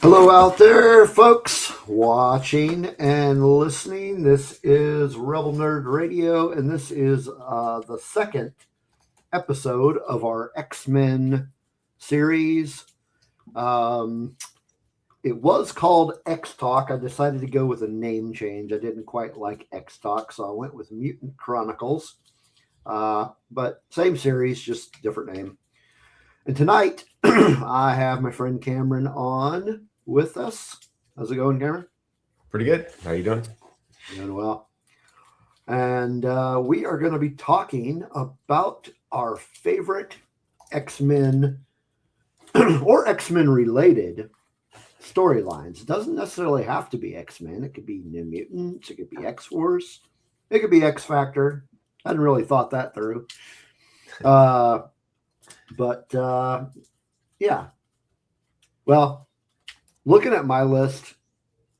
Hello out there, folks, watching and listening. This is Rebel Nerd Radio, and this is the second episode of our X-Men series. Um, it was called X Talk. I decided to go with a name change. I didn't quite like X Talk, so I went with Mutant Chronicles. But same series, just different name. And tonight, I have my friend Cameron on with us. How's it going, Cameron? Pretty good. How you doing? Doing well. And we are going to be talking about our favorite X-Men or X-Men related storylines. It doesn't necessarily have to be X-Men. It could be New Mutants. It could be X-Force. It could be X-Factor. I hadn't really thought that through. But yeah. Well, looking at my list,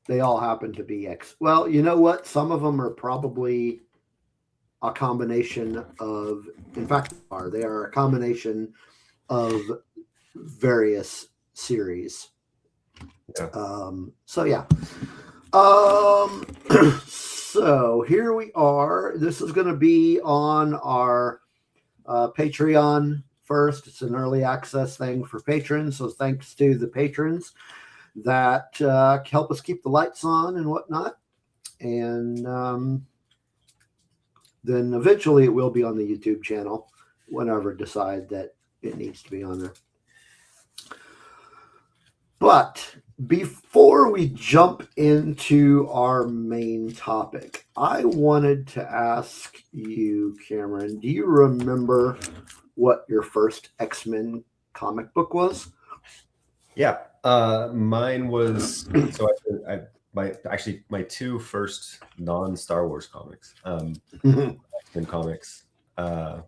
they all happen to be X. Well, you know what? Some of them are probably a combination of, in fact, they are a combination of various series. Yeah. So yeah. So here we are. This is going to be on our Patreon first. It's an early access thing for patrons. So thanks to the patrons that help us keep the lights on and whatnot. And then eventually it will be on the YouTube channel whenever I decide that it needs to be on there. But before we jump into our main topic, I wanted to ask you, Cameron, do you remember what your first X-Men comic book was? Yeah. Mine was my two first non-Star Wars comics. X-Men comics. I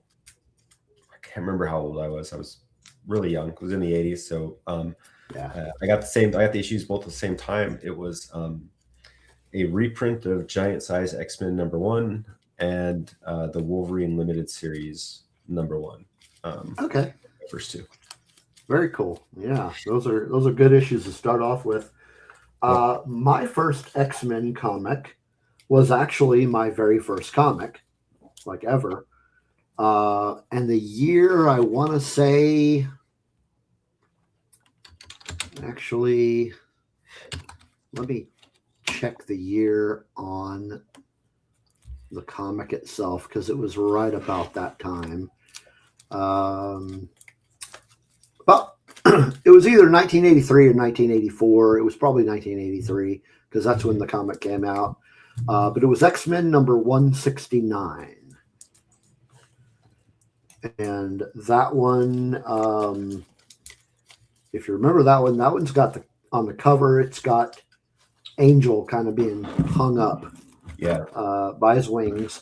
can't remember how old I was. I was really young. It was in the 80s. So I got the issues both at the same time. It was a reprint of Giant Size X-Men #1 and the Wolverine Limited Series #1. Okay. First two. Very cool. Yeah, those are good issues to start off with. My first X-Men comic was actually my very first comic, like ever. And the year, I want to say, actually, let me check the year on the comic itself because it was right about that time. But it was either 1983 or 1984. It was probably 1983 because that's when the comic came out. But it was X-Men #169. And that one, if you remember that one's got on the cover, it's got Angel kind of being hung up by his wings.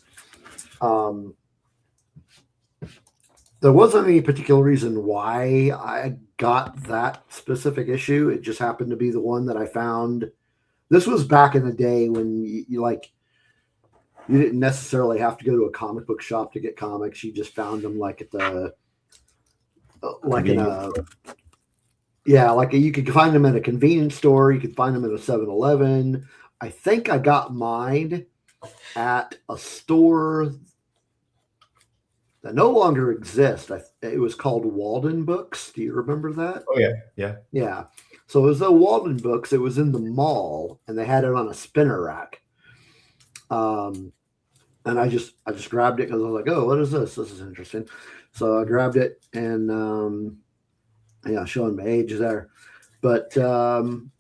There wasn't any particular reason why I got that specific issue. It just happened to be the one that I found. This was back in the day when you didn't necessarily have to go to a comic book shop to get comics. You just found them like at the you could find them at a convenience store. You could find them at a 7-Eleven. I think I got mine at a store that no longer exists. It was called Walden Books. Do you remember that? Oh yeah. Yeah. So it was the Walden Books. It was in the mall, and they had it on a spinner rack. And I just grabbed it because I was like, oh, what is this? This is interesting. So I grabbed it, and showing my age there. But in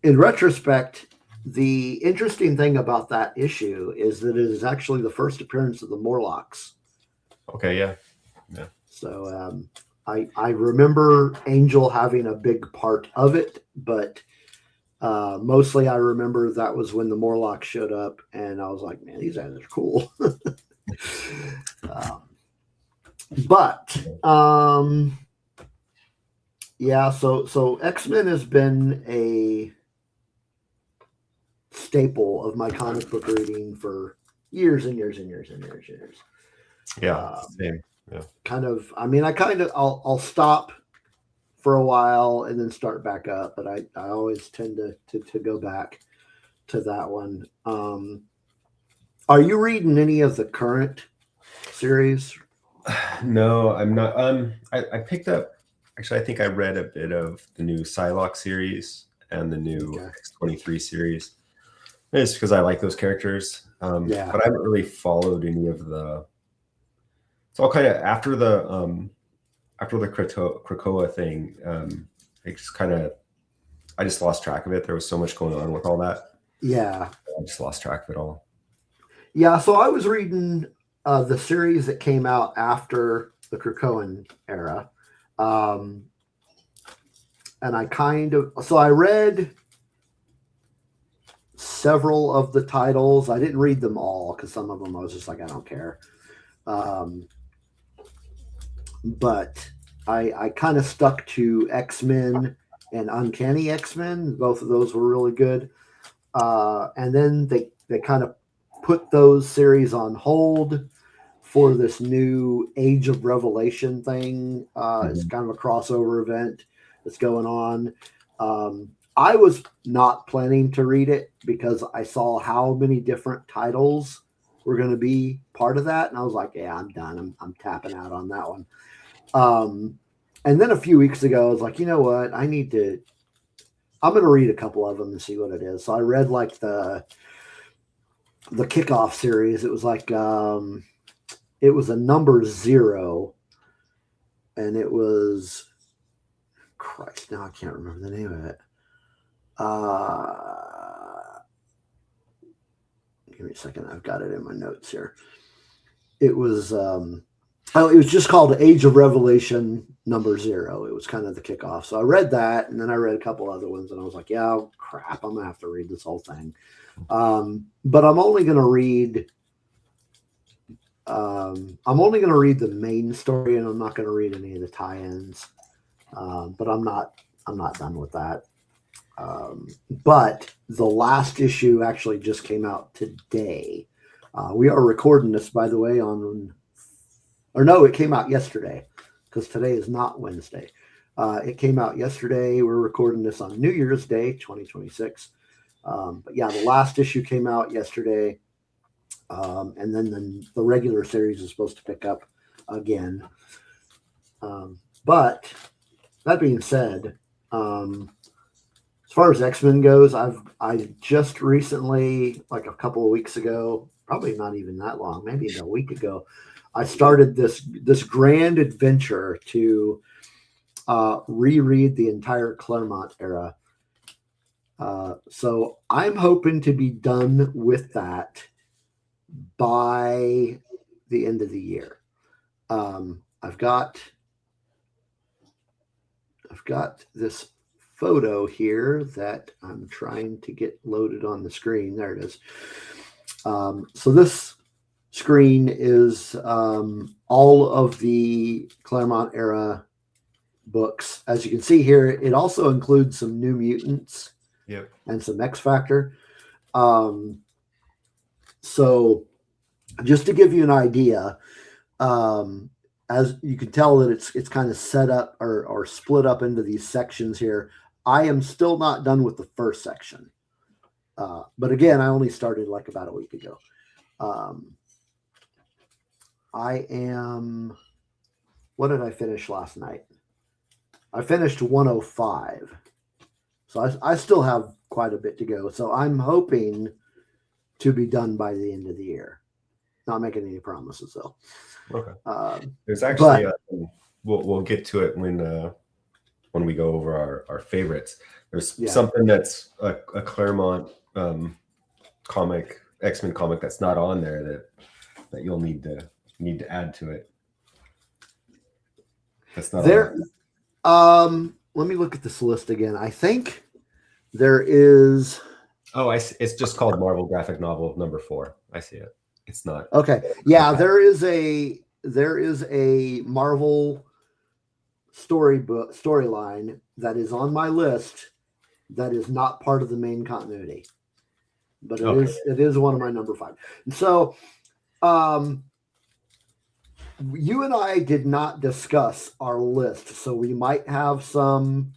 retrospect, the interesting thing about that issue is that it is actually the first appearance of the Morlocks. Okay, yeah. So I remember Angel having a big part of it, but mostly I remember that was when the Morlocks showed up, and I was like, man, these guys are cool. So X-Men has been a staple of my comic book reading for years and years and years and years and years. Yeah, same. Yeah. I'll stop for a while and then start back up. But I always tend to go back to that one. Are you reading any of the current series? No, I'm not. I picked up. Actually, I think I read a bit of the new Psylocke series and the new X-23 series. It's because I like those characters. Yeah. But I haven't really followed any of the. It's all kind of after the Krakoa thing. It just kind of, I just lost track of it. There was so much going on with all that. Yeah. I just lost track of it all. Yeah. So I was reading the series that came out after the Krakoan era. And I read several of the titles. I didn't read them all because some of them I was just like, I don't care. But I kind of stuck to X-Men and Uncanny X-Men. Both of those were really good. And then they kind of put those series on hold for this new Age of Revelation thing. It's kind of a crossover event that's going on. I was not planning to read it because I saw how many different titles were going to be part of that. And I was like, yeah, I'm done. I'm tapping out on that one. And then a few weeks ago, I was like, you know what? I'm going to read a couple of them and see what it is. So I read like the kickoff series. It was like, it was a number 0 and it was, Christ, now I can't remember the name of it. Give me a second. I've got it in my notes here. It was, it was just called Age of Revelation number 0. It was kind of the kickoff. So I read that, and then I read a couple other ones, and I was like, yeah, crap, I'm going to have to read this whole thing. But I'm only going to read the main story, and I'm not going to read any of the tie-ins. But I'm not done with that. But the last issue actually just came out today. We are recording this, by the way, it came out yesterday because today is not Wednesday. It came out yesterday. We're recording this on New Year's Day, 2026. But yeah, the last issue came out yesterday. And then the regular series is supposed to pick up again. But that being said, as far as X-Men goes, I just recently, like a couple of weeks ago, probably not even that long, maybe a week ago, I started this grand adventure to reread the entire Claremont era. So I'm hoping to be done with that by the end of the year. I've got this photo here that I'm trying to get loaded on the screen. There it is. So this screen is all of the Claremont era books. As you can see here, it also includes some New Mutants and some X Factor. So just to give you an idea, as you can tell that it's kind of set up or split up into these sections here. I am still not done with the first section. But again, I only started like about a week ago. What did I finish last night? I finished 105. So I still have quite a bit to go. So I'm hoping to be done by the end of the year. Not making any promises though. Okay. There's actually, we'll get to it when we go over our favorites. There's something that's a Claremont comic, X-Men comic that's not on there that you'll need to add to it. That's not there. Let me look at this list again. I think there is. Oh, it's just called Marvel Graphic Novel number 4. I see it. It's not. Okay. Yeah, there is a Marvel storyline that is on my list that is not part of the main continuity, but it is one of my number 5. And so you and I did not discuss our list, so we might have some.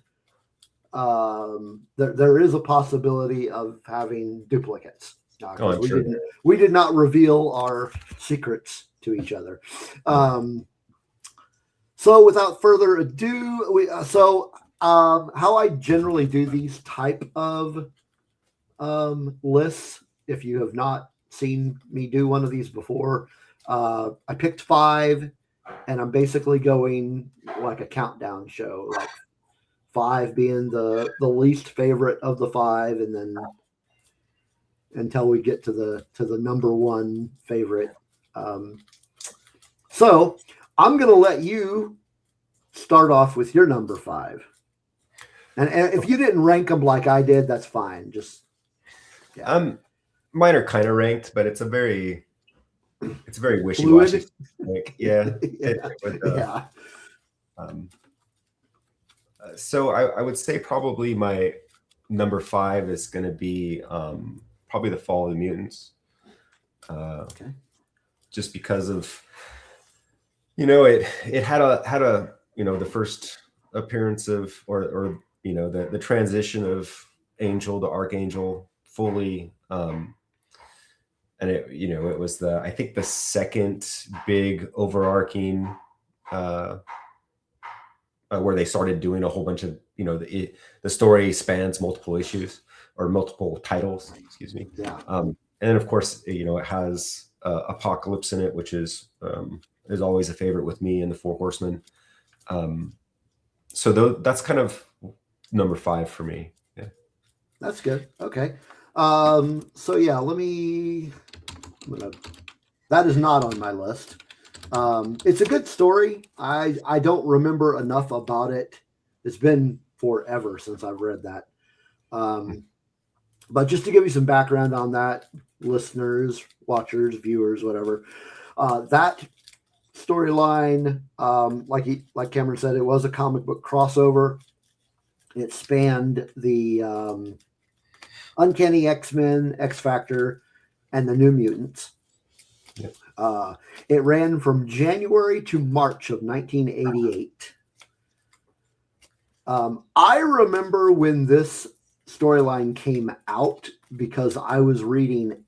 There is a possibility of having duplicates because I'm sure. we did not reveal our secrets to each other. So without further ado, how I generally do these type of lists, if you have not seen me do one of these before, I picked 5, and I'm basically going like a countdown show, like 5 being the least favorite of the 5, and then until we get to the number 1 favorite. So I'm going to let you start off with your number 5. And if you didn't rank them like I did, that's fine. Just mine are kind of ranked, but it's a very wishy-washy. Yeah. Yeah. So I would say probably my number 5 is going to be probably the Fall of the Mutants. Okay. Just because of, it had a the first appearance of or the transition of Angel to Archangel fully, and it was I think the second big overarching where they started doing a whole bunch of the story spans multiple issues or multiple titles, excuse me. Yeah. And of course it has Apocalypse in it, which is always a favorite with me, and the Four Horsemen. So that's kind of number 5 for me. Yeah, that's good. Okay. So yeah, that is not on my list. It's a good story. I don't remember enough about it. It's been forever since I've read that. But just to give you some background on that, listeners, watchers, viewers, whatever, that storyline, like Cameron said, it was a comic book crossover. It spanned the Uncanny X-Men, X-Factor, and the New Mutants. Yep. It ran from January to March of 1988. I remember when this storyline came out because I was reading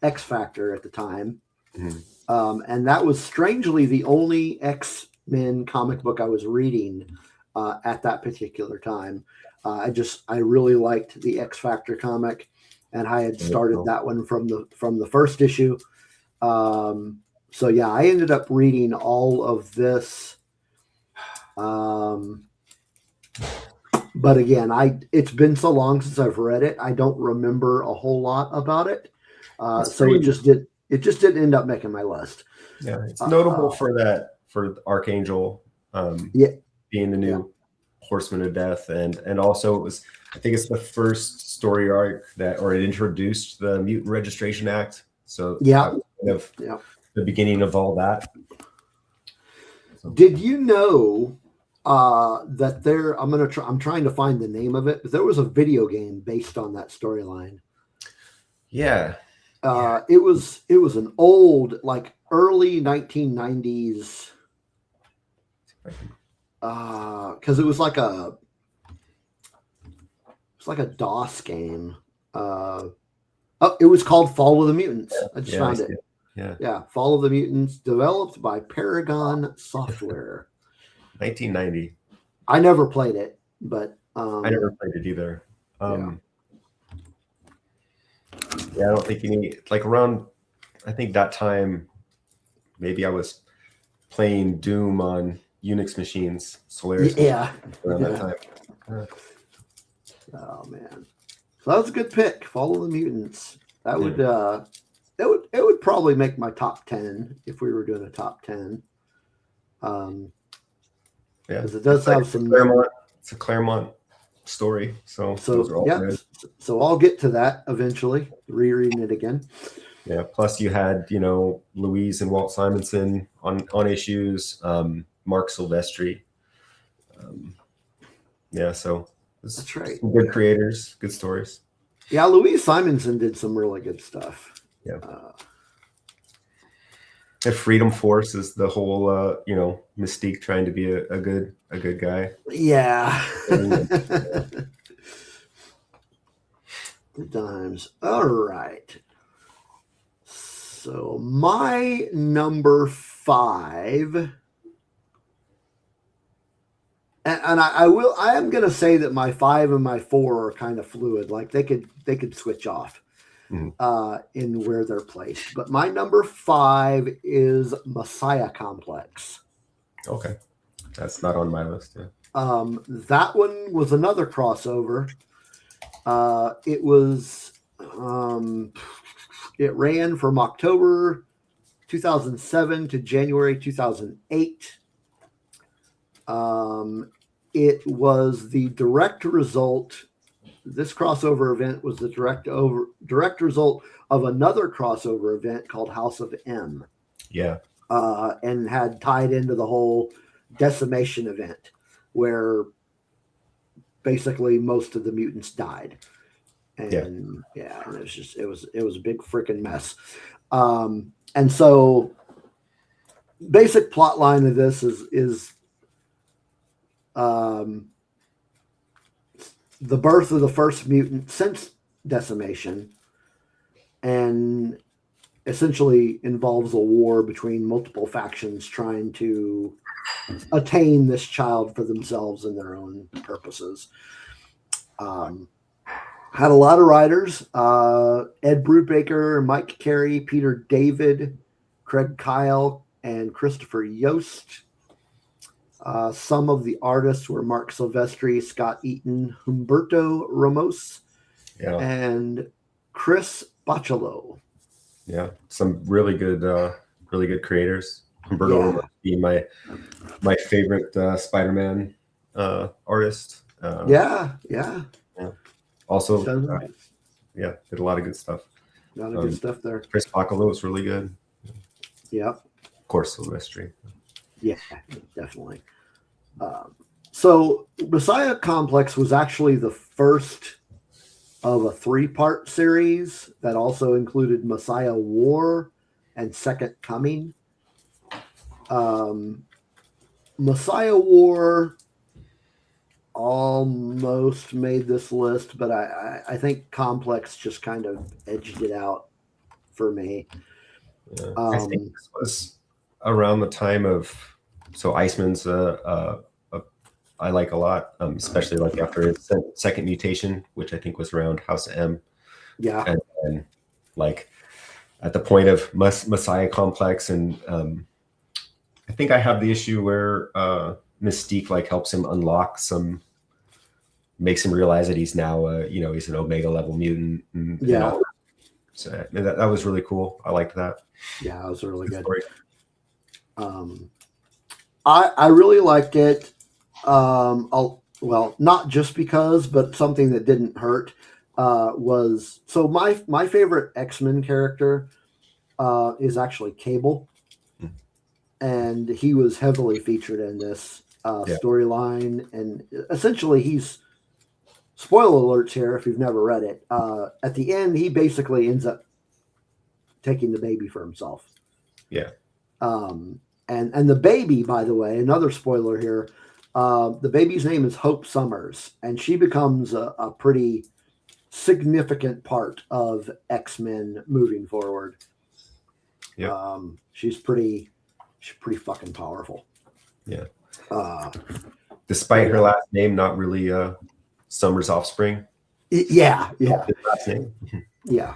X-Factor at the time. Mm-hmm. And that was strangely the only X-Men comic book I was reading at that particular time. I really liked the X-Factor comic, and I had started that one from the first issue. So yeah, I ended up reading all of this. But again, it's been so long since I've read it, I don't remember a whole lot about it. So it just didn't end up making my list. Yeah, it's notable for Archangel being the new Horseman of Death, and also I think it's the first story arc it introduced the Mutant Registration Act. So kind of the beginning of all that. So. Did you know that I'm trying to find the name of it, but there was a video game based on that storyline. Yeah. It was an old, like early 1990s, because it was like a DOS game. It was called Fall of the Mutants. I just found it. Yeah, Fall of the Mutants, developed by Paragon Software. 1990. I never played it, but I never played it either. I don't think around, I think that time, maybe I was playing Doom on Unix machines, Solaris. Around that time. Oh man, so that was a good pick. Follow the Mutants. That would it would probably make my top 10 if we were doing a top 10. Because it does have some Claremont. It's a Claremont story, so those are all good. So I'll get to that eventually, rereading it again. Yeah. Plus, you had Louise and Walt Simonson on issues. Mark Silvestri. So that's right. Some good creators, good stories. Yeah, Louise Simonson did some really good stuff. Yeah. The Freedom Force is the whole, Mystique trying to be a good guy. Yeah. Good times. All right. So my number 5, and I am going to say that my 5 and my 4 are kind of fluid. Like they could switch off in where they're placed. But my number 5 is Messiah Complex. Okay, that's not on my list. Yeah. That one was another crossover. It was. It ran from October 2007 to January 2008. It was the direct result. This crossover event was the direct result of another crossover event called House of M. Yeah. And had tied into the whole decimation event where basically most of the mutants died. And and it was a big freaking mess. And so basic plot line of this is the birth of the first mutant since decimation, and essentially involves a war between multiple factions trying to attain this child for themselves and their own purposes. Had a lot of writers: Ed Brubaker, Mike Carey, Peter David, Craig Kyle, and Christopher Yost. Some of the artists were Mark Silvestri, Scott Eaton, Humberto Ramos, and Chris Bacalo. Yeah, some really good creators. Humberto Ramos being my favorite Spider-Man artist. Yeah. Also, did a lot of good stuff. A lot of good stuff there. Chris Bacalo was really good. Yeah. Of course, Silvestri. Yeah, definitely. So Messiah Complex was actually the first of a 3-part series that also included Messiah War and Second Coming. Messiah War almost made this list, but I think Complex just kind of edged it out for me. Yeah. I think this was around the time of Iceman's I like a lot, especially like after his second mutation, which I think was around House M. Yeah, and like at the point of Messiah Complex, and I think I have the issue where Mystique like helps him unlock makes him realize that he's now he's an Omega level mutant. And so that was really cool. I liked that. Yeah, it was really good. I really liked it. Well, not just because, but something that didn't hurt was my favorite X-Men character is actually Cable, and he was heavily featured in this storyline, and essentially he's, spoiler alerts here if you've never read it, at the end he basically ends up taking the baby for himself. Yeah. And the baby, by the way, another spoiler here, the baby's name is Hope Summers, and she becomes a pretty significant part of X-Men moving forward. Yeah. She's pretty fucking powerful. Yeah. Despite her last name not really Summers' offspring. Yeah. Last name. Yeah.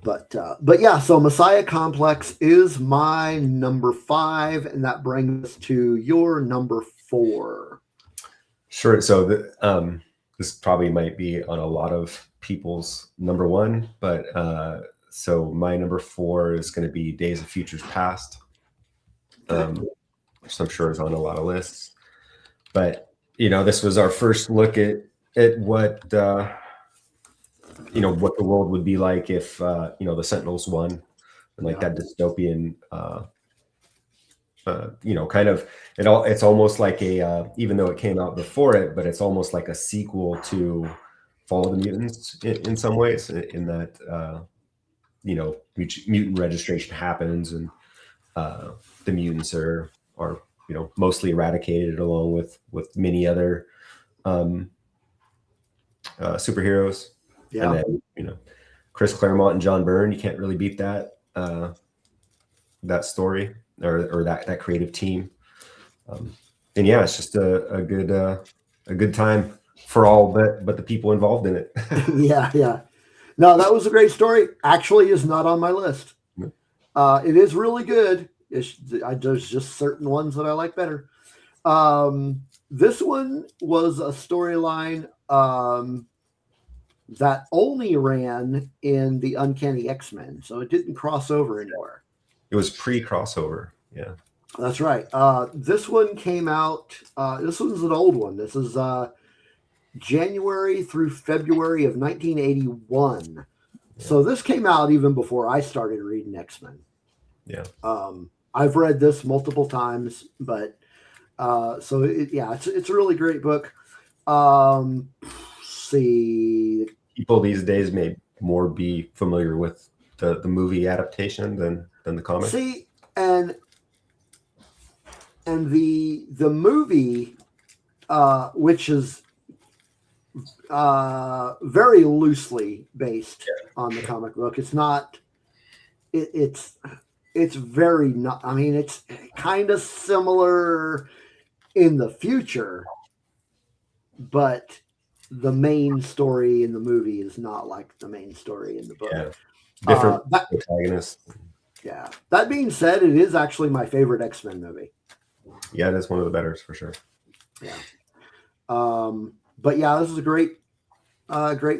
But yeah, so Messiah Complex is my number 5, and that brings us to your number 4. Sure. So this probably might be on a lot of people's number 1, but so my number 4 is going to be Days of Futures Past, which I'm sure is on a lot of lists. But this was our first look at what what the world would be like if the Sentinels won, and like that dystopian kind of it's almost like a even though it came out before it, but it's almost like a sequel to Fall of the Mutants in some ways, in that mutant registration happens, and the mutants are mostly eradicated, along with many other superheroes. Yeah. And then Chris Claremont and John Byrne, you can't really beat that that story or that creative team. And yeah, it's just a good time for all but the people involved in it. Yeah. No, that was a great story. Actually, is not on my list. It is really good. There's just certain ones that I like better. This one was a storyline that only ran in the Uncanny X-Men, so it didn't cross over anywhere. It was pre-crossover. Yeah. That's right. This one came out. This one's an old one. This is January through February of 1981. Yeah. So this came out even before I started reading X-Men. Yeah. I've read this multiple times, but it's a really great book. See, people these days may more be familiar with the movie adaptation than the comic. See, and the movie, which is very loosely based on the comic book. It's not. It's very not. I mean, it's kind of similar in the future, but the main story in the movie is not like the main story in the book. Yeah. Different protagonists. Yeah. That being said, it is actually my favorite X-Men movie. Yeah, that's one of the betters for sure. Yeah. But yeah, this is a great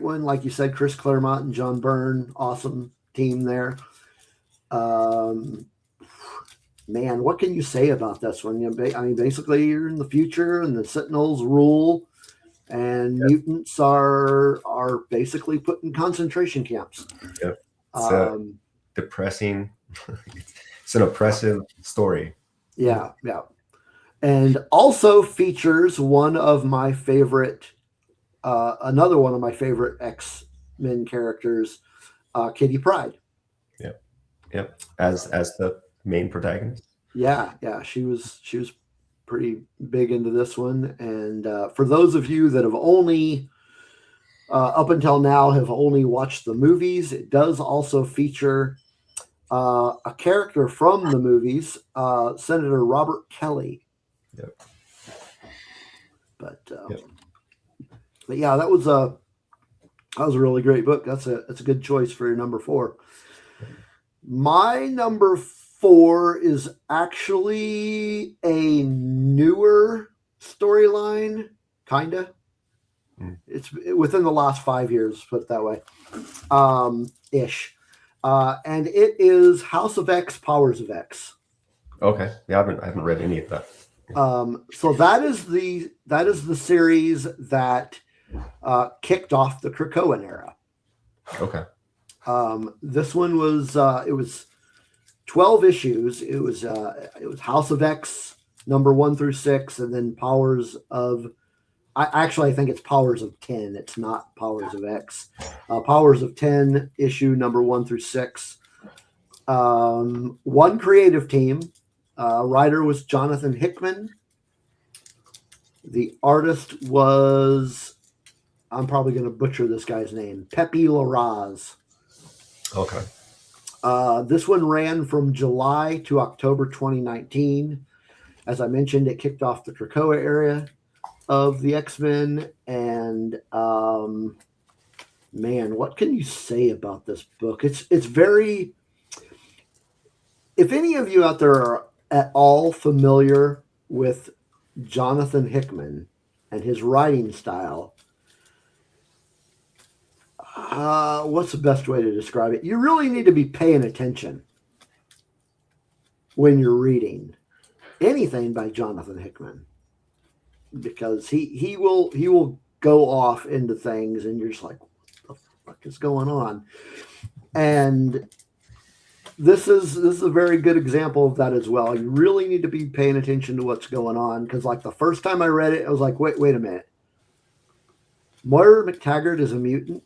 one. Like you said, Chris Claremont and John Byrne, awesome team there. Man, what can you say about this one? I mean, basically, you're in the future, and the Sentinels rule, and mutants are basically put in concentration camps. Yep. It's depressing. It's an oppressive story. Yeah. And also features one of my favorite, another one of my favorite X-Men characters, Kitty Pryde. Yep. As the main protagonist. Yeah. She was pretty big into this one. And for those of you that have only up until now have only watched the movies, it does also feature a character from the movies, Senator Robert Kelly. Yep. But yeah, that was a really great book. That's a good choice for your number 4. My number 4 is actually a newer storyline, kinda. It's within the last 5 years, put it that way, ish. And it is House of X, Powers of X. Okay, yeah, I haven't read any of that. So that is the series that kicked off the Krakoan era. Okay. This one was it was 12 issues. It was House of X number 1 through 6, and then Powers of. I think it's Powers of 10. It's not Powers of X. Powers of 10 issue number 1 through 6. One creative team. Writer was Jonathan Hickman. The artist was, I'm probably going to butcher this guy's name, Pepe Larraz. Okay. This one ran from July to October 2019. As I mentioned, it kicked off the Krakoa area of the X-Men. And man, what can you say about this book? It's very. If any of you out there are at all familiar with Jonathan Hickman and his writing style, what's the best way to describe it? You really need to be paying attention when you're reading anything by Jonathan Hickman, because he will go off into things and you're just like, what the fuck is going on? And this is a very good example of that as well. You really need to be paying attention to what's going on, because like the first time I read it, I was like, wait a minute. Moira McTaggart is a mutant?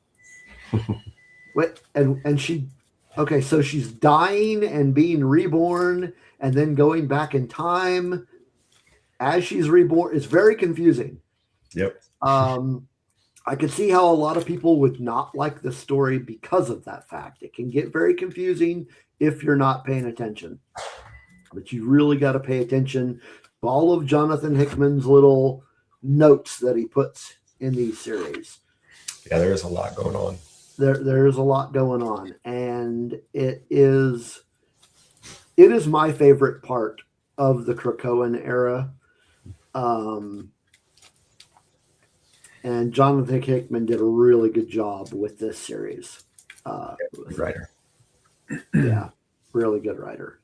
Wait, and she, okay, so she's dying and being reborn and then going back in time as she's reborn. It's very confusing. Yep. I could see how a lot of people would not like the story because of that fact. It can get very confusing if you're not paying attention. But you really got to pay attention to all of Jonathan Hickman's little notes that he puts in these series. Yeah, there is a lot going on. There's a lot going on, and it is my favorite part of the Krakoan era. And Jonathan Hickman did a really good job with this series. Good writer. Yeah, really good writer.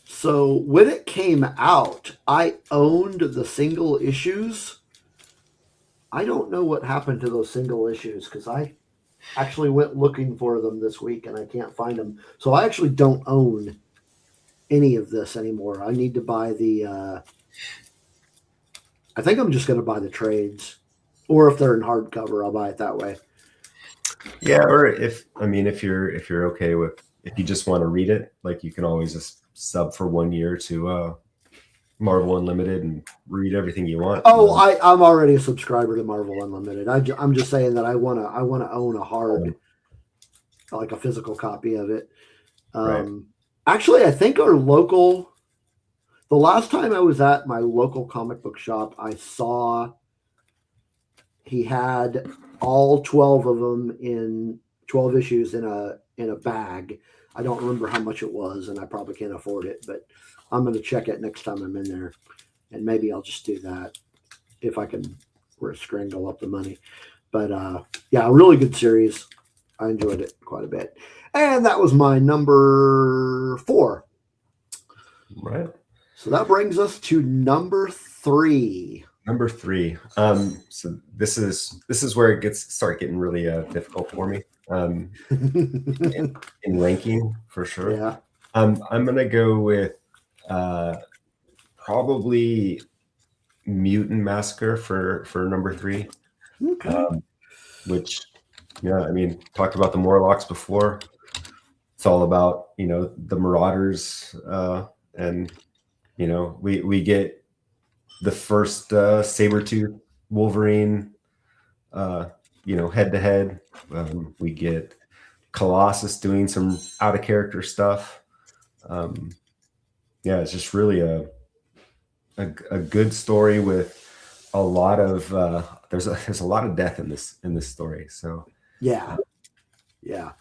So when it came out, I owned the single issues. I don't know what happened to those single issues because I actually went looking for them this week and I can't find them. So I actually don't own any of this anymore. I need to buy the I think I'm just going to buy the trades, or if they're in hardcover, I'll buy it that way. Yeah, or if you're okay with, if you just want to read it, like you can always just sub for 1 year to Marvel Unlimited and read everything you want. Oh, I'm already a subscriber to Marvel Unlimited. I'm just saying that I want to own a hard, like a physical copy of it. Right. Actually, I think the last time I was at my local comic book shop, I saw he had all 12 of them in 12 issues in a bag. I don't remember how much it was, and I probably can't afford it, but I'm going to check it next time I'm in there, and maybe I'll just do that if I can scramble up the money. But yeah, a really good series. I enjoyed it quite a bit. And that was my number 4. Right. So that brings us to number 3. Number 3. So this is where it start getting really difficult for me. In ranking for sure. Yeah. I'm gonna go with probably Mutant Massacre for number 3. Okay. Which, yeah, I mean, talked about the Morlocks before. It's all about, the Marauders, and we get the first Sabretooth Wolverine, head to head. We get Colossus doing some out of character stuff. Yeah, it's just really a good story with a lot of there's a lot of death in this story. So yeah, a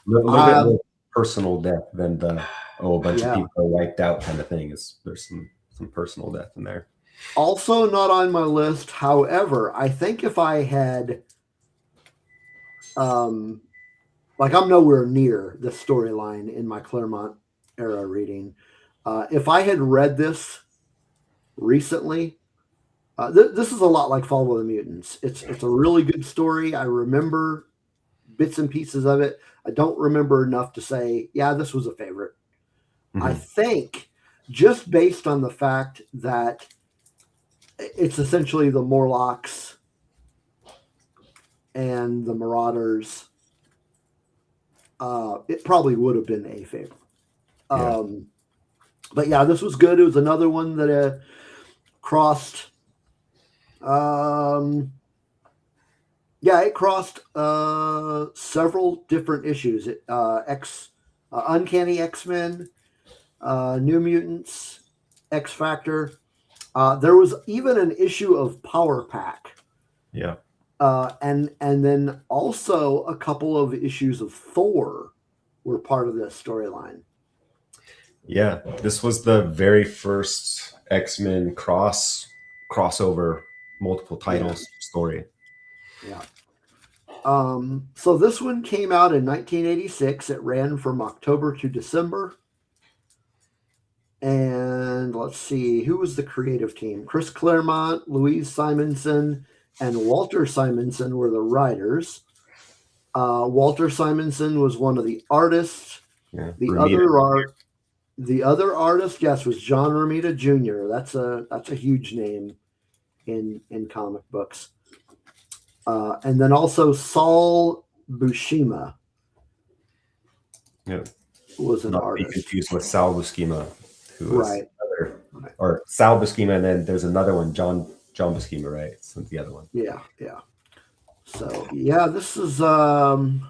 little bit more personal death than a bunch of people are wiped out kind of thing. There's some personal death in there. Also not on my list. However, I think if I had, like I'm nowhere near the storyline in my Claremont era reading. If I had read this recently, this is a lot like Fall of the Mutants. It's a really good story. I remember bits and pieces of it. I don't remember enough to say, yeah, this was a favorite. Mm-hmm. I think just based on the fact that it's essentially the Morlocks and the Marauders, it probably would have been a favorite. But yeah, this was good. It was another one that crossed. It crossed several different issues. Uncanny X-Men, New Mutants, X Factor. There was even an issue of Power Pack. Yeah. And then also a couple of issues of Thor were part of this storyline. Yeah, this was the very first X-Men crossover multiple titles story. Yeah. So this one came out in 1986. It ran from October to December. And let's see, who was the creative team? Chris Claremont, Louise Simonson, and Walter Simonson were the writers. Walter Simonson was one of the artists. Yeah, The other artist, yes, was John Romita Jr. That's a huge name in comic books. And then also Saul Buscema. Yeah. was an Not to be artist. confused with Sal Buscema, who was Right. another, or Sal Buscema, and then there's another one, John Buscema, right? So the other one. Yeah. Yeah. So yeah, this is I'm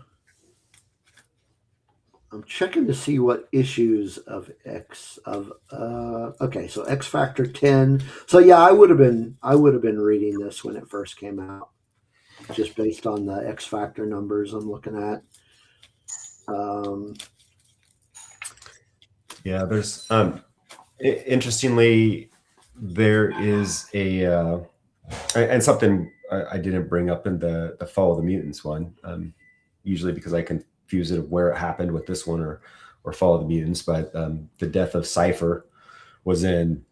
checking to see what issues of X of okay, so X Factor 10. So yeah, I would have been reading this when it first came out, just based on the X Factor numbers I'm looking at. Yeah, there's interestingly, there is a and something I didn't bring up in the Fall of the Mutants one, usually because I confuse it of where it happened with this one or Fall of the Mutants, but the death of Cypher was in,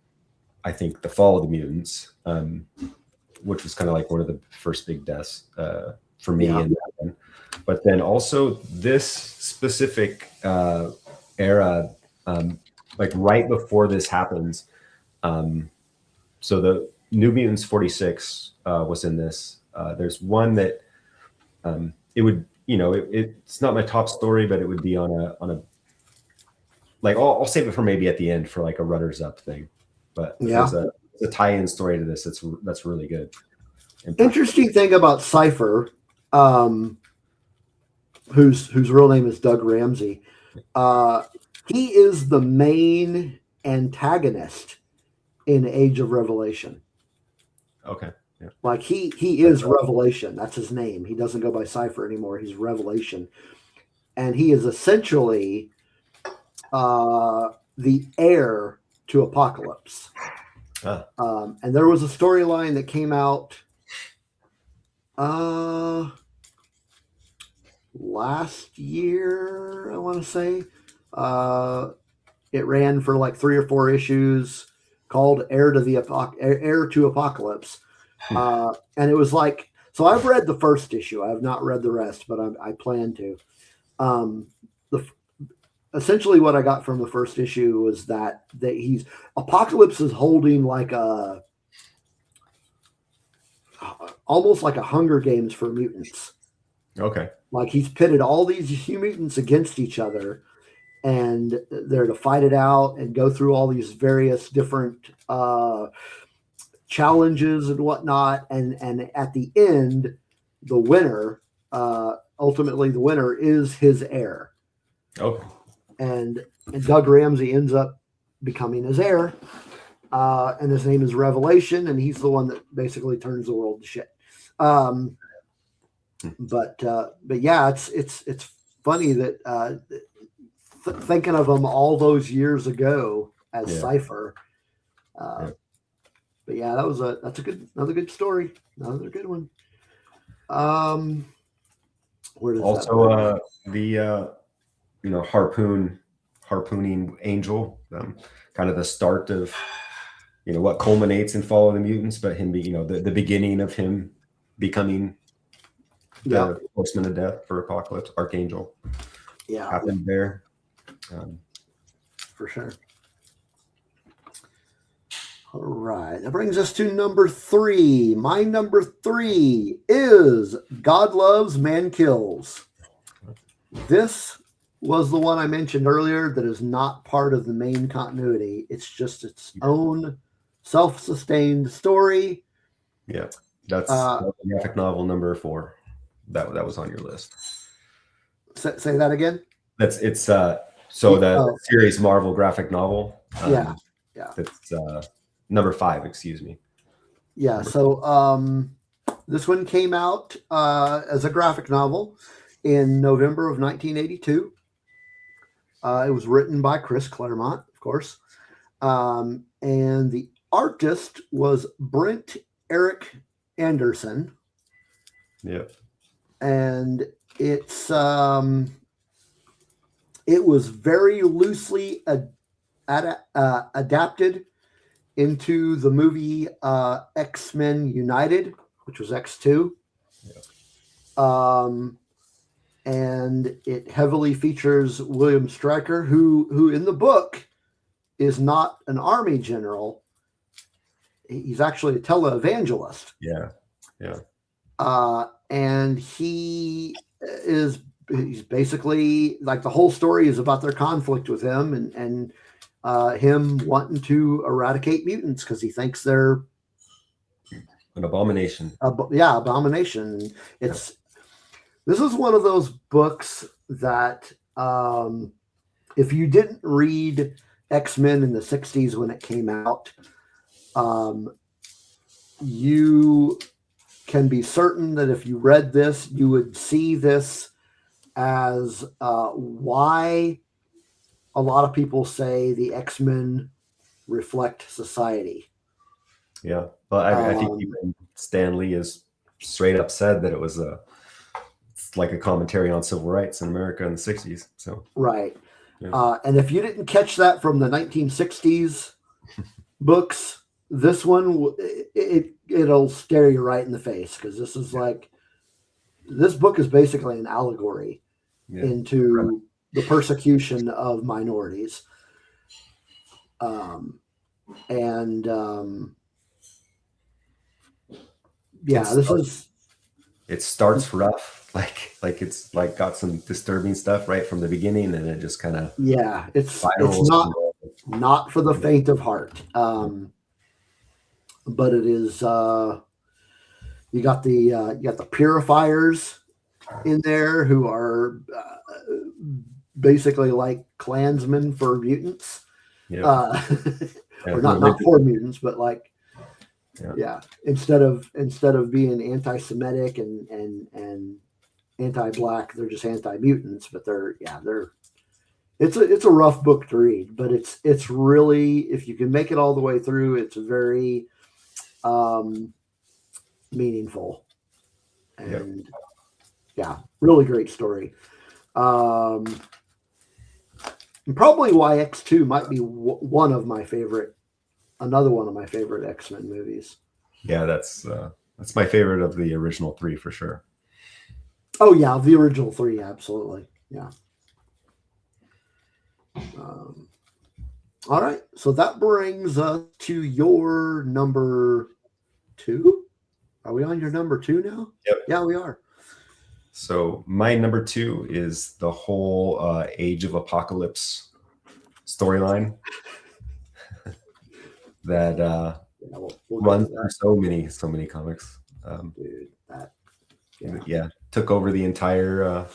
I think, the Fall of the Mutants, which was kind of like one of the first big deaths for me. Yeah. In that one. But then also this specific era, like right before this happens, so the New Mutants 46 was in this. There's one that it would, it's not my top story, but it would be on a like I'll save it for maybe at the end for like a runners up thing. But Yeah. there's a tie-in story to this that's really good. Interesting thing about Cypher, whose real name is Doug Ramsey. He is the main antagonist in Age of Revelation. Okay. Yeah. Like he is Revelation. That's his name. He doesn't go by Cypher anymore. He's Revelation, and he is essentially the heir to Apocalypse. And there was a storyline that came out last year, I want to say. It ran for like 3 or 4 issues, called Heir to Apocalypse. And it was like, so I've read the first issue. I have not read the rest, but I plan to. Essentially what I got from the first issue was that Apocalypse is holding like almost like a Hunger Games for mutants. Okay. Like he's pitted all these mutants against each other, and they're to fight it out and go through all these various different challenges and whatnot. And at the end, the winner, ultimately the winner is his heir. Okay. And Doug Ramsey ends up becoming his heir. And his name is Revelation, and he's the one that basically turns the world to shit. But yeah, it's funny that thinking of him all those years ago as Cypher. But yeah, that's another good story, another good one. Where does also the harpooning angel, kind of the start of what culminates in Fall of the Mutants, but him being the beginning of him becoming the Horseman of Death for Apocalypse, Archangel. Yeah, happened there. For sure. All right, that brings us to number 3. My number 3 is God Loves, Man Kills. This was the one I mentioned earlier that is not part of the main continuity. It's just its own self-sustained story. Yeah, that's graphic novel number 4. That was on your list. Say that again. It's series Marvel graphic novel. Yeah. That's number 5. Excuse me. Yeah. So this one came out as a graphic novel in November of 1982. It was written by Chris Claremont, of course, and the artist was Brent Eric Anderson. Yeah. And it was very loosely adapted into the movie X-Men United, which was X2. Yeah. And it heavily features William Stryker, who in the book is not an army general. He's actually a televangelist. Yeah. And he is he's basically like the whole story is about their conflict with him and him wanting to eradicate mutants because he thinks they're an abomination. Abomination. It's This is one of those books that if you didn't read X-Men in the 60s when it came out, you can be certain that if you read this, you would see this as why a lot of people say the X-Men reflect society. Yeah, but I think even Stan Lee has straight up said that it was it's like a commentary on civil rights in America in the 60s. So right. Yeah. And if you didn't catch that from the 1960s books, this one, it'll stare you right in the face, because this is like, this book is basically an allegory into the persecution of minorities. It starts rough, like it's like got some disturbing stuff right from the beginning, and it just kind of it's not for the faint of heart. But it is you got the purifiers in there who are basically like Klansmen for mutants. Or not for mutants, but like instead of being anti-Semitic and anti-black, they're just anti-mutants. But it's a rough book to read, but it's really, if you can make it all the way through, it's very meaningful and really great story. And probably why X2 might be another one of my favorite X-Men movies. Yeah, that's my favorite of the original three for sure. Oh yeah, the original three, absolutely. Yeah. All right, so that brings us to your number 2. Are we on your number 2 now? Yep. Yeah, we are. So my number 2 is the whole Age of Apocalypse storyline that runs through so many comics. Took over the entire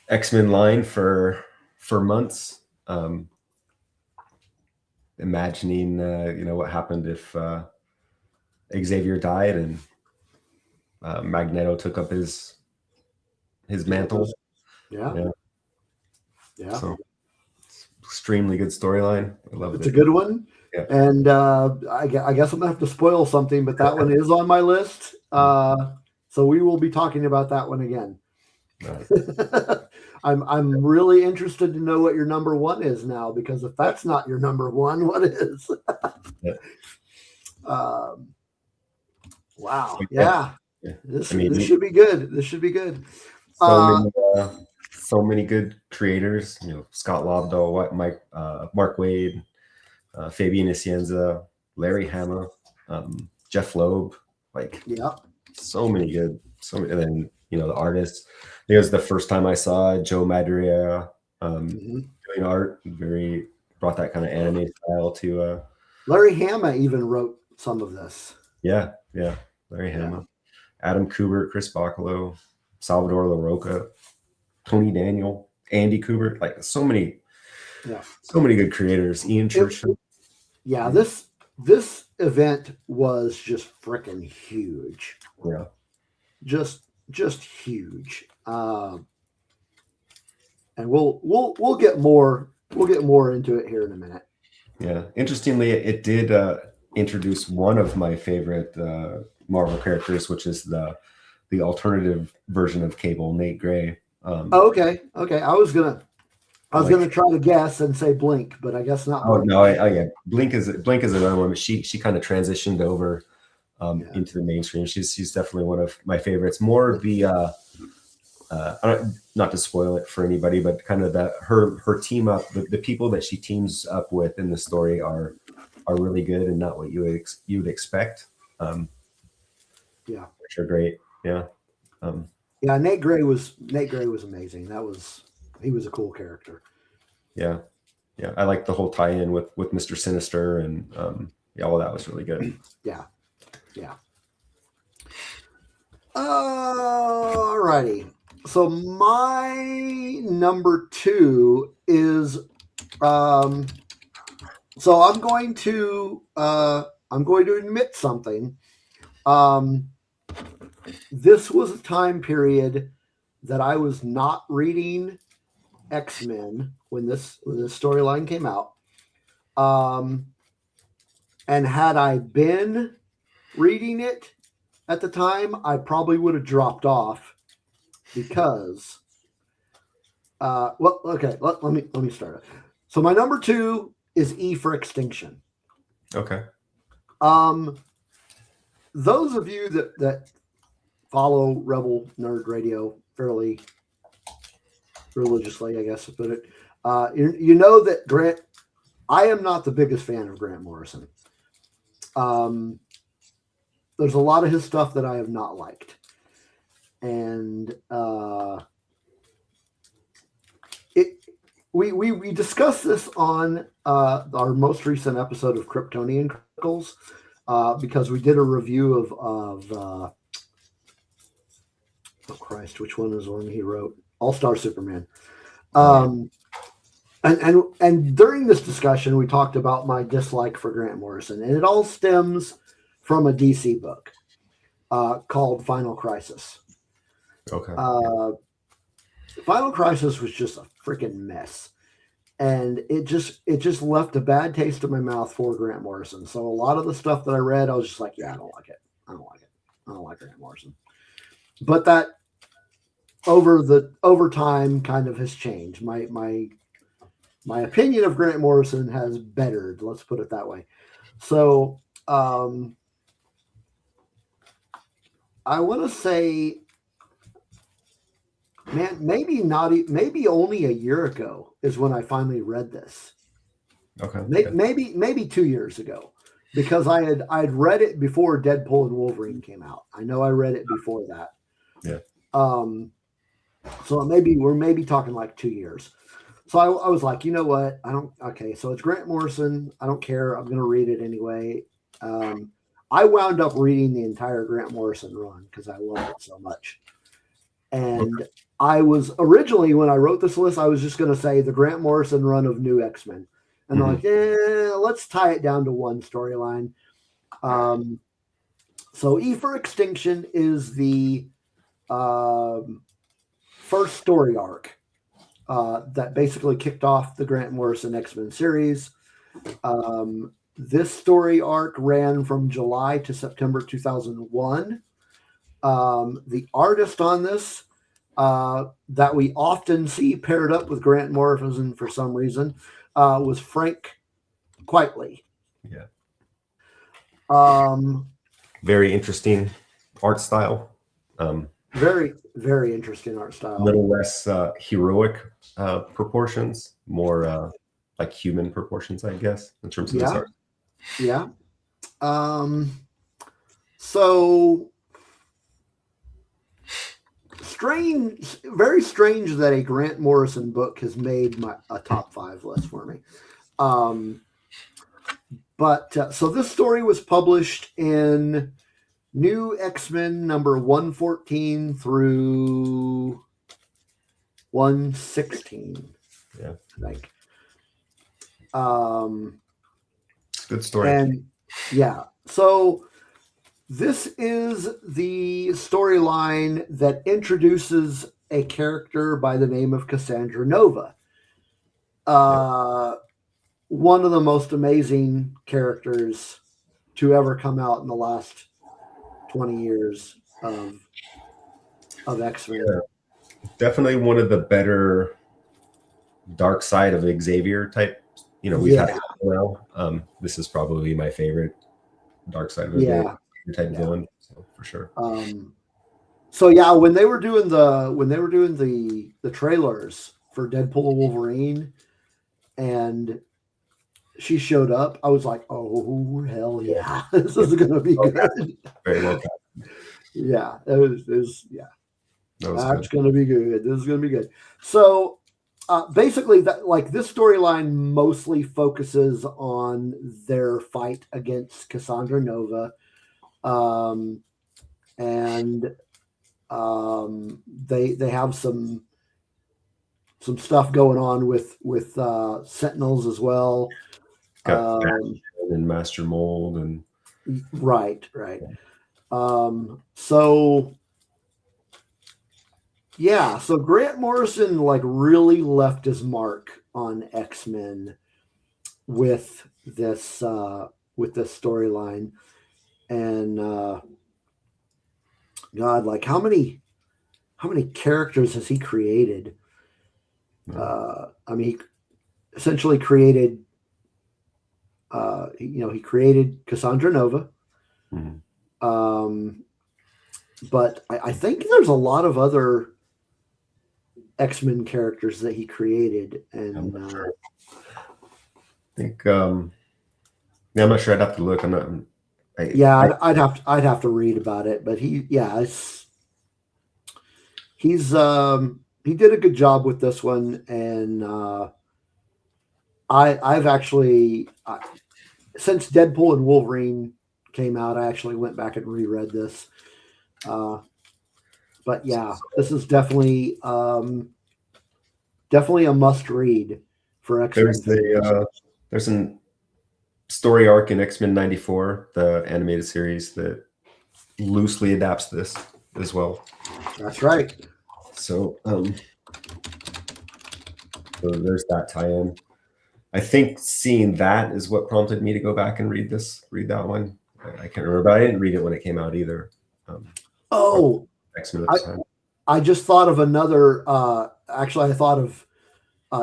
X-Men line for months. Imagining what happened if Xavier died and Magneto took up his mantle. Yeah. So extremely good storyline. I love it. It's a good one. Yeah. And I guess I'm gonna have to spoil something, but that one is on my list. So we will be talking about that one again. Nice. I'm really interested to know what your number 1 is now, because if that's not your number 1, what is? Wow. Yeah. This should be good. This should be good. So many good creators. Scott Lobdell, Mark Waid, Fabian Nicieza, Larry Hama, Jeff Loeb. So many, and then the artists. It was the first time I saw Joe Madureira doing art. Brought that kind of anime style to. Larry Hama even wrote some of this. Yeah, Larry Hama, Adam Kubert, Chris Bacalo, Salvador LaRocca, Tony Daniel, Andy Kubert, so many good creators. Ian Churchill. This event was just freaking huge. Yeah, just huge. And we'll get more into it here in a minute. Yeah, interestingly, it did introduce one of my favorite Marvel characters, which is the alternative version of Cable, Nate Gray. Okay. I was gonna try to guess and say Blink, but I guess not. Oh no, Blink is another one, but she kind of transitioned over into the mainstream. She's definitely one of my favorites. More of the not to spoil it for anybody, but kind of her team up, the people that she teams up with in the story are really good and not what you would expect. Which are great. Yeah. Yeah, Nate Gray was amazing. He was a cool character. Yeah, yeah. I like the whole tie-in with Mr. Sinister, and yeah, all that was really good. Yeah, yeah. Alrighty. So my number 2 is so I'm going to admit something. This was a time period that I was not reading X-Men when this storyline came out. And had I been reading it at the time, I probably would have dropped off because let me start it. So my number 2 is E for Extinction. Okay. Those of you that follow Rebel Nerd Radio fairly religiously, I guess to put it, you know that Grant. I am not the biggest fan of Grant Morrison. There's a lot of his stuff that I have not liked, and we discussed this on our most recent episode of Kryptonian Chronicles because we did a review of oh Christ, which one is one he wrote? All-Star Superman. And during this discussion, we talked about my dislike for Grant Morrison, and it all stems from a DC book called Final Crisis. Okay. Final Crisis was just a freaking mess, and it just left a bad taste in my mouth for Grant Morrison. So a lot of the stuff that I read, I was just like, yeah, I don't like it. I don't like Grant Morrison. But that over time kind of has changed. My opinion of Grant Morrison has bettered. Let's put it that way. So I want to say, man, maybe only a year ago is when I finally read this. Okay. Maybe 2 years ago, because I'd read it before Deadpool and Wolverine came out. I know I read it before that. Yeah. So we're talking like 2 years. So I was like, you know what? So it's Grant Morrison. I don't care. I'm going to read it anyway. I wound up reading the entire Grant Morrison run because I love it so much. And I was originally, when I wrote this list, I was just going to say the Grant Morrison run of New X-Men. And they're like, let's tie it down to one storyline. So E for Extinction is the first story arc that basically kicked off the Grant Morrison X-Men series. This story arc ran from July to September 2001. The artist on this that we often see paired up with Grant Morrison for some reason was Frank Quitely. Yeah. Very interesting art style. Very, very interesting art style. A little less heroic proportions, more like human proportions, I guess, in terms of this art. Yeah. So strange, very strange that a Grant Morrison book has made a top 5 list for me. So this story was published in New X-Men number 114 through 116. Yeah. Like, good story. And yeah, so this is the storyline that introduces a character by the name of Cassandra Nova. One of the most amazing characters to ever come out in the last 20 years of X-Men. Yeah. Definitely one of the better dark side of Xavier type. We've had it now. This is probably my favorite dark side of Xavier type villain, so for sure. So yeah, when they were doing the trailers for Deadpool and Wolverine, and she showed up, I was like, oh hell yeah, this is gonna be good. Very well. Yeah, it was yeah. That was That's good. going to be good. This is going to be good. So basically, that like this storyline mostly focuses on their fight against Cassandra Nova, and they have some stuff going on with Sentinels as well. Got and Master Mold and Right. So yeah, so Grant Morrison like really left his mark on X-Men with this storyline, and God, like how many characters has he created? I mean, he essentially created, he created Cassandra Nova. Mhm. But I think there's a lot of other X-Men characters that he created, and I'm not sure. I think yeah, I'm not sure. I'd have to look. I'm not. I'd have to read about it, but he did a good job with this one, and I've actually since Deadpool and Wolverine came out, I actually went back and reread this. But yeah, this is definitely a must read for X-Men. There's an story arc in X-Men 94, the animated series, that loosely adapts this as well. That's right. So there's that tie-in. I think seeing that is what prompted me to go back and read that one. I can't remember, but I didn't read it when it came out either. X-Men at the time. I just thought of another. Actually, I thought of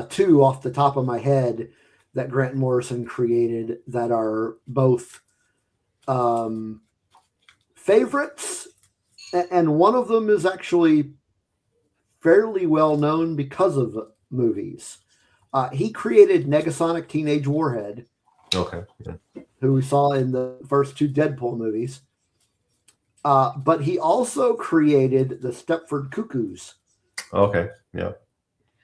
two off the top of my head that Grant Morrison created that are both favorites, and one of them is actually fairly well known because of movies. He created Negasonic Teenage Warhead, okay, yeah. who we saw in the first two Deadpool movies. But he also created the Stepford Cuckoos. Okay, yeah.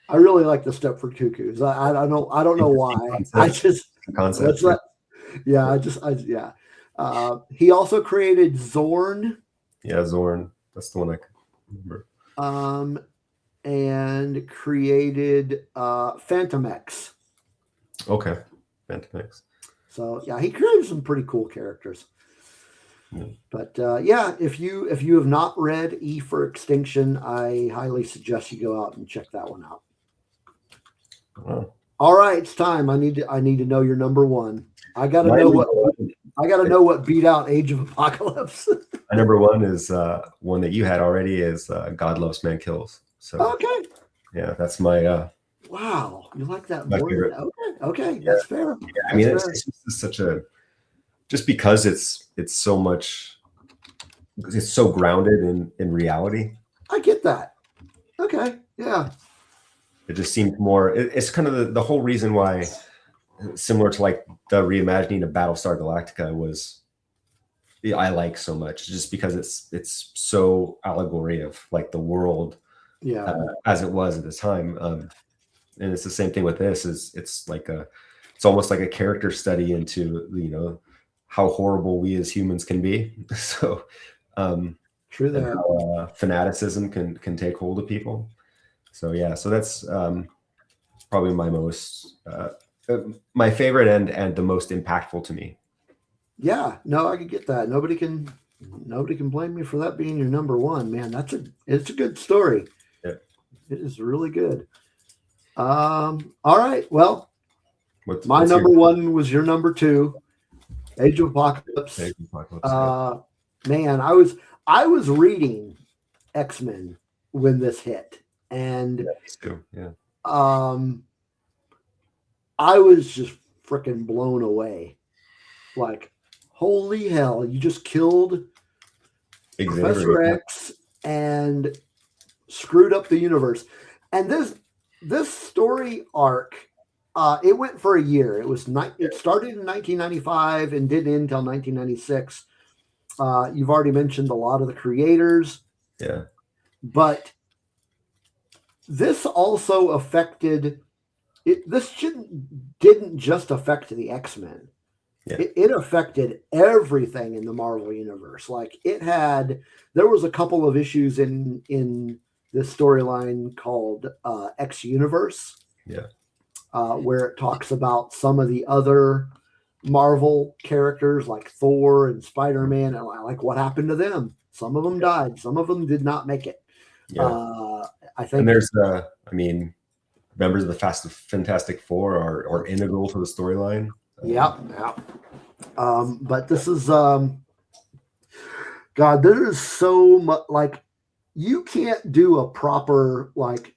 I really like the Stepford Cuckoos. I don't know why. He also created Zorn. Yeah, Zorn. That's the one I can remember. And created Phantom X. Okay, Phantom X. So yeah, he created some pretty cool characters. Yeah. But if you have not read E for Extinction, I highly suggest you go out and check that one out. Wow. All right, it's time. I need to know your number one. I gotta know what beat out Age of Apocalypse. My number one is one that you had already. Is God Loves Man Kills. So okay, yeah, that's my. Wow, you like that more? Okay, yeah. That's fair. Yeah, I mean, it's such a. Just because it's so much, it's so grounded in reality. I get that. Okay, yeah. It just seemed more. It's kind of the whole reason why, similar to like the reimagining of Battlestar Galactica, was I like so much, just because it's so allegory of like the world, as it was at the time, and it's the same thing with this. It's almost like a character study into how horrible we as humans can be. So, true that. And how fanaticism can take hold of people. So yeah, so that's probably my most my favorite and the most impactful to me. Yeah, no, I could get that. Nobody can blame me for that being your number one, man. It's a good story. Yeah, it is really good. All right, well, what's number one was your number two. Age of Apocalypse. Man, I was reading X-Men when this hit, and I was just freaking blown away. Like, holy hell! You just killed Professor X and screwed up the universe. And this story arc. It went for a year. It started in 1995 and didn't end until 1996. You've already mentioned a lot of the creators. Yeah. But this also affected it. Didn't just affect the X-Men. Yeah. It affected everything in the Marvel universe. Like there was a couple of issues in this storyline called X Universe. Yeah. Where it talks about some of the other Marvel characters like Thor and Spider-Man and like what happened to them. Some of them died. Some of them did not make it. Yeah. I think. And there's members of the Fantastic Four are integral to the storyline. Yeah. But this is God, there is so much, like, you can't do a proper like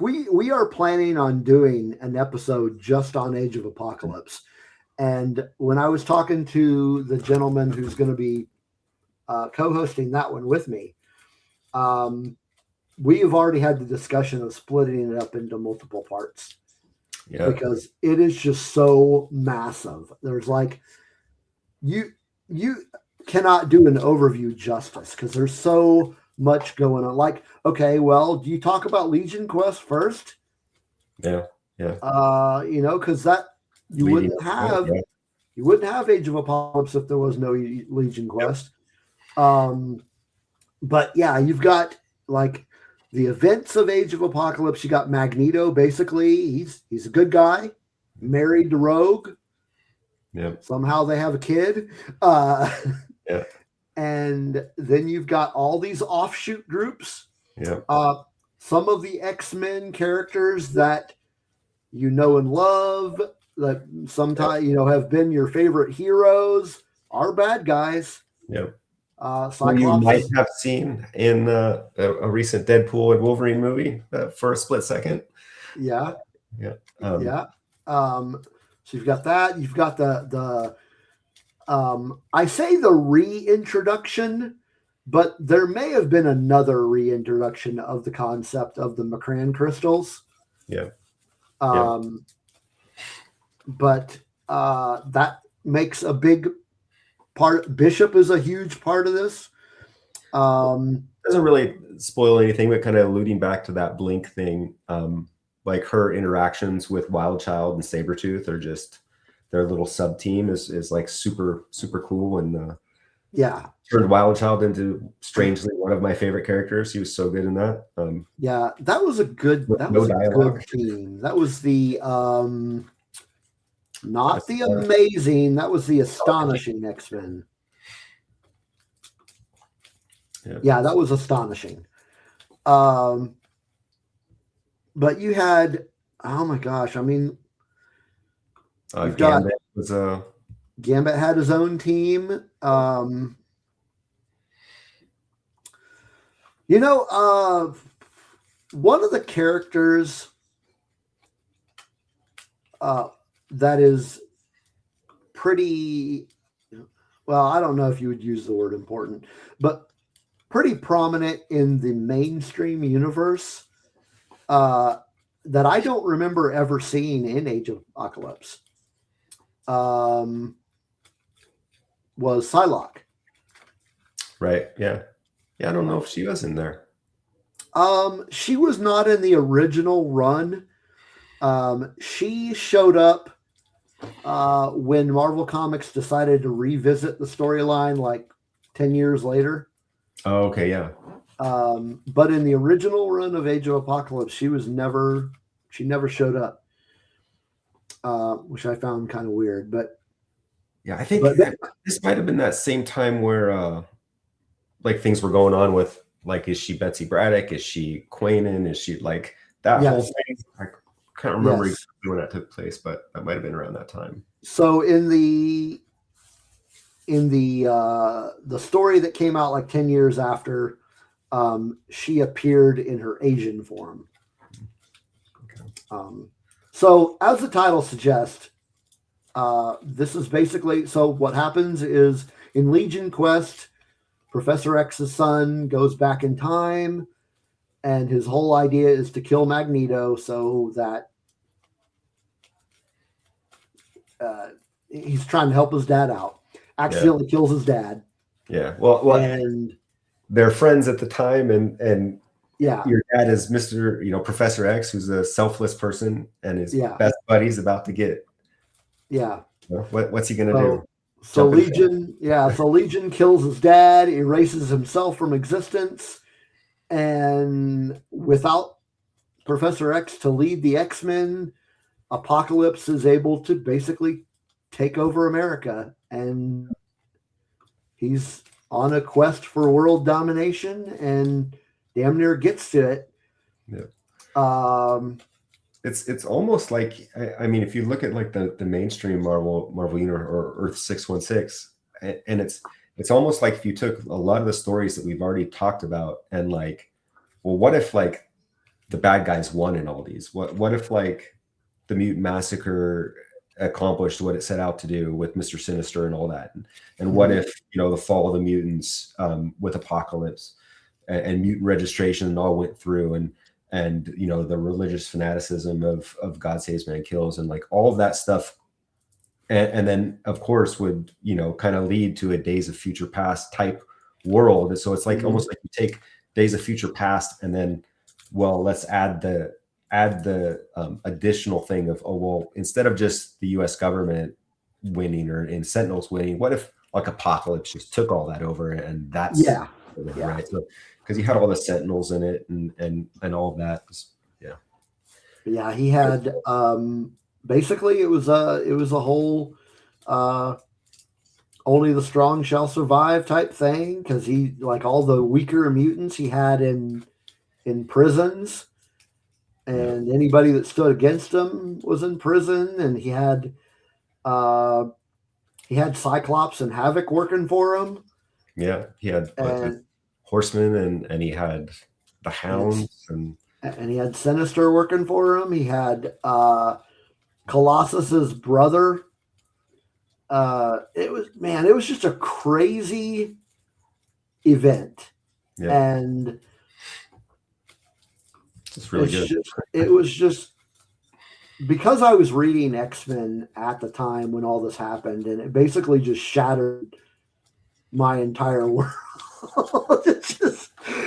we are planning on doing an episode just on Age of Apocalypse. And when I was talking to the gentleman who's going to be co-hosting that one with me, we have already had the discussion of splitting it up into multiple parts. Yeah. Because it is just so massive. There's like you cannot do an overview justice because there's so much going on. Like, okay, well, do you talk about Legion Quest first? Yeah. Because that you wouldn't have Age of Apocalypse if there was no Legion Quest. But yeah, you've got like the events of Age of Apocalypse. You got Magneto. Basically, he's a good guy, married to Rogue. Yeah. Somehow they have a kid. Yeah. And then you've got all these offshoot groups. Yeah. Some of the X-Men characters that you know and love, that sometimes have been your favorite heroes, are bad guys. Yeah. Cyclops you might have seen in a recent Deadpool and Wolverine movie for a split second. Yeah. Yeah. So you've got that. You've got the I say the reintroduction, but there may have been another reintroduction of the concept of the Macran crystals. Yeah. But that makes a big part. Bishop is a huge part of this. Doesn't really spoil anything, but kind of alluding back to that Blink thing. Like her interactions with Wildchild and Sabretooth are just their little sub team is like super, super cool. And turned Wildchild into strangely one of my favorite characters. He was so good in that. That was a good good team. That was the not the amazing, that was the astonishing X-Men. Yeah, that was astonishing. But you had, oh my gosh, I mean, Gambit Gambit had his own team. One of the characters that is pretty, well, I don't know if you would use the word important, but pretty prominent in the mainstream universe that I don't remember ever seeing in Age of Apocalypse was Psylocke. Right. Yeah. Yeah. I don't know if she was in there. She was not in the original run. She showed up when Marvel Comics decided to revisit the storyline like 10 years later. Oh, okay. Yeah. But in the original run of Age of Apocalypse, she never showed up, which I found kind of weird. But yeah, I think this might have been that same time where like things were going on with like, is she Betsy Braddock? Is she Quanon? Is she like that whole thing? I can't remember exactly when that took place, but that might have been around that time. So in the story that came out like 10 years after, she appeared in her Asian form. Okay. So as the title suggests, this is basically, so what happens is in Legion Quest, Professor X's son goes back in time, and his whole idea is to kill Magneto so that he's trying to help his dad out. Accidentally kills his dad. Yeah. Well, and they're friends at the time, and Yeah. your dad is Mr. Professor X, who's a selfless person, and his Yeah. best buddy's about to get. Yeah. What's he gonna do? So Jump in Legion, so Legion kills his dad, erases himself from existence, and without Professor X to lead the X-Men, Apocalypse is able to basically take over America, and he's on a quest for world domination and damn near gets to it. Yeah. It's almost like, I mean, if you look at like the mainstream Marvel universe or Earth 616, and it's almost like if you took a lot of the stories that we've already talked about and like, well, what if like the bad guys won in all these? What if like the Mutant Massacre accomplished what it set out to do with Mr. Sinister and all that? And what if, the fall of the mutants with Apocalypse and mutant registration and all went through, and the religious fanaticism of God Saves Man Kills and like all of that stuff, and then of course would kind of lead to a Days of Future Past type world. And so it's like almost like you take Days of Future Past and then, well, let's add the additional thing of, oh well, instead of just the U.S. government winning or in Sentinels winning, what if like Apocalypse just took all that over, and that's right? So because you had all the Sentinels in it and all of that. Yeah, he had basically it was a whole only the strong shall survive type thing, because he, like, all the weaker mutants he had in prisons, and anybody that stood against him was in prison, and he had Cyclops and Havoc working for him. Yeah, he had Horsemen, and he had the Hounds, and he had Sinister working for him. He had Colossus's brother. It was just a crazy event, and it's really good. It was just because I was reading X-Men at the time when all this happened, and it basically just shattered my entire world.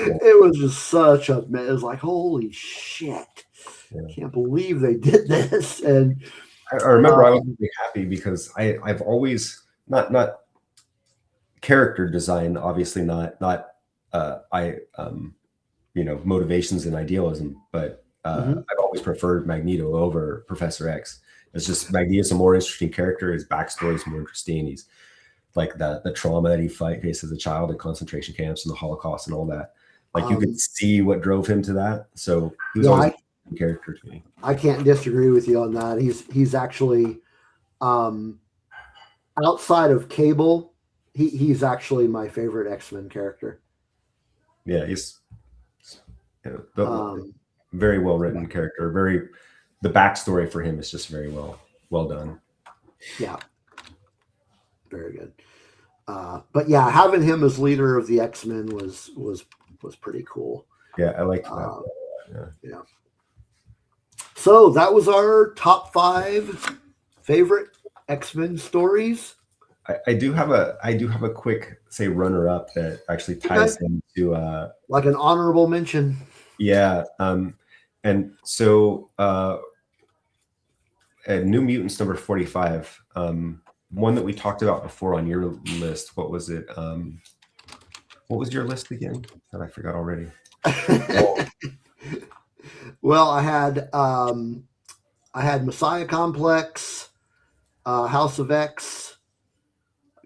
It was just such a, it was like, holy shit. I can't believe they did this. And I remember I was really happy because I've always not character design, obviously not motivations and idealism, but I've always preferred Magneto over Professor X. It's just Magneto's a more interesting character. His backstory is more interesting. He's like the trauma that he faced as a child in concentration camps and the Holocaust and all that. Like you could see what drove him to that. So he was always a character to me. I can't disagree with you on that. He's actually outside of Cable, he's actually my favorite X-Men character. Yeah, he's very well written character. The backstory for him is just very well done. Yeah, very good. But yeah, having him as leader of the X-Men was pretty cool. Yeah, I like that. Yeah. So that was our top 5 favorite X-Men stories. I do have a quick, say, runner up that actually ties into like an honorable mention. Yeah. And so New Mutants number 45, one that we talked about before on your list. What was it? What was your list again? That I forgot already. Well, I had Messiah Complex, House of X,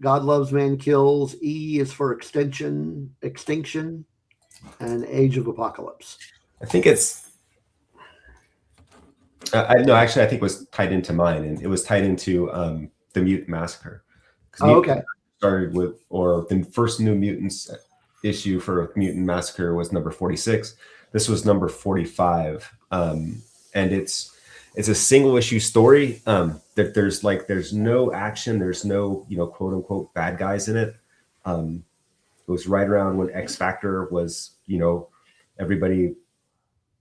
God Loves Man Kills, E is for Extinction, and Age of Apocalypse. I think it's no, actually I think it was tied into mine, and it was tied into the Mutant Massacre. Okay. Started with, or the first New Mutants issue for Mutant Massacre was number 46. This was number 45, and it's a single issue story. That there's no action, there's no quote unquote bad guys in it. It was right around when X Factor was, everybody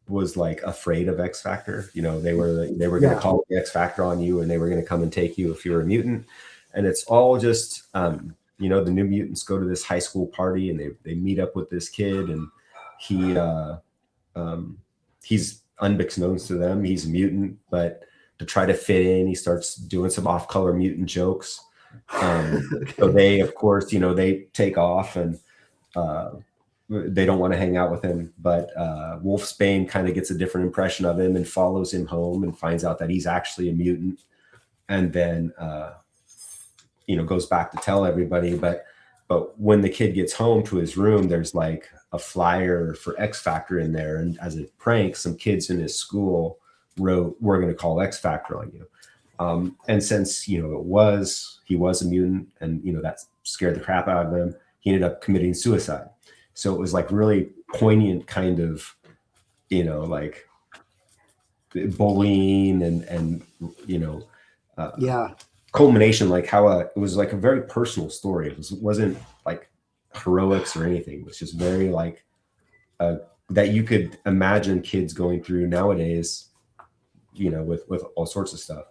was like afraid of X Factor. They were going to call the X Factor on you, and they were going to come and take you if you were a mutant. And it's all just the New Mutants go to this high school party, and they meet up with this kid, and he's unbeknownst to them, he's a mutant, but to try to fit in, he starts doing some off-color mutant jokes. So they, of course, they take off, and they don't want to hang out with him. But Wolfsbane kind of gets a different impression of him and follows him home and finds out that he's actually a mutant, and then goes back to tell everybody. But when the kid gets home to his room, there's like a flyer for X Factor in there, and as a prank, some kids in his school wrote, "We're going to call X Factor on you." And since he was a mutant, and that scared the crap out of him, he ended up committing suicide. So it was like really poignant kind of like bullying and culmination, like how it was like a very personal story. It wasn't like heroics or anything. It was just very like that you could imagine kids going through nowadays, with all sorts of stuff.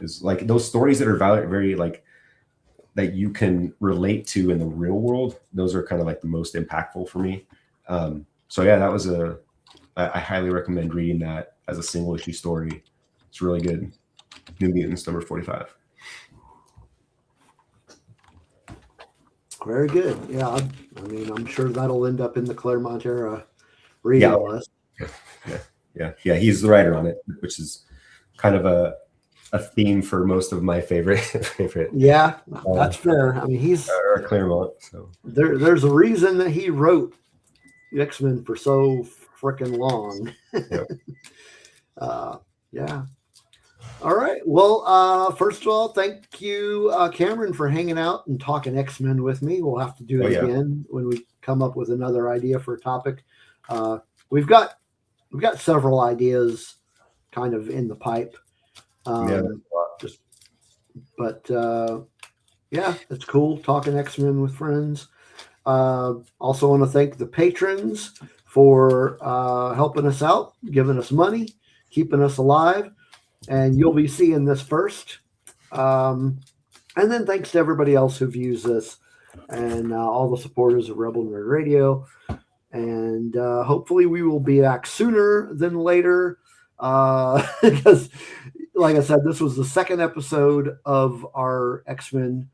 It's like those stories that are very like that you can relate to in the real world. Those are kind of like the most impactful for me. So yeah, that was I highly recommend reading that as a single issue story. It's really good. New Mutants number 45. Very good. Yeah, I mean, I'm sure that'll end up in the Claremont era reading list. Yeah. He's the writer on it, which is kind of a theme for most of my favorite. Yeah, that's fair. I mean, he's Claremont. So there's a reason that he wrote X-Men for so freaking long. Yeah. All right. Well, first of all, thank you, Cameron, for hanging out and talking X-Men with me. We'll have to do it again when we come up with another idea for a topic. We've got several ideas kind of in the pipe. It's cool talking X-Men with friends. Also want to thank the patrons for helping us out, giving us money, keeping us alive. And you'll be seeing this first. And then thanks to everybody else who views this, and all the supporters of Rebel Nerd Radio. And hopefully we will be back sooner than later. Because, like I said, this was the second episode of our X-Men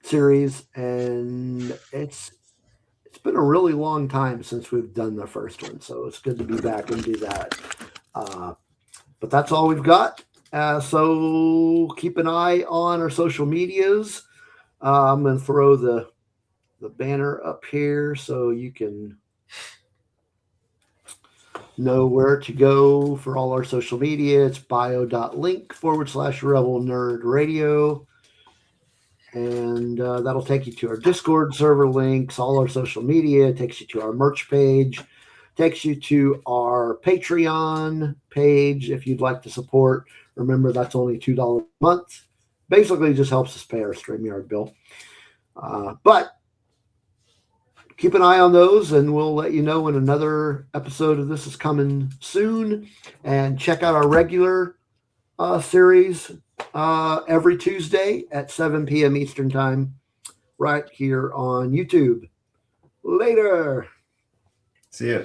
series. And it's been a really long time since we've done the first one, so it's good to be back and do that. But that's all we've got. So keep an eye on our social medias. I'm going to throw the banner up here so you can know where to go for all our social media. It's bio.link/Rebel Nerd Radio. And that'll take you to our Discord server links, all our social media, takes you to our merch page, takes you to our Patreon page if you'd like to support. Remember, that's only $2 a month. Basically, just helps us pay our StreamYard bill. But keep an eye on those, and we'll let you know when another episode of this is coming soon. And check out our regular series every Tuesday at 7 p.m. Eastern Time, right here on YouTube. Later. See ya.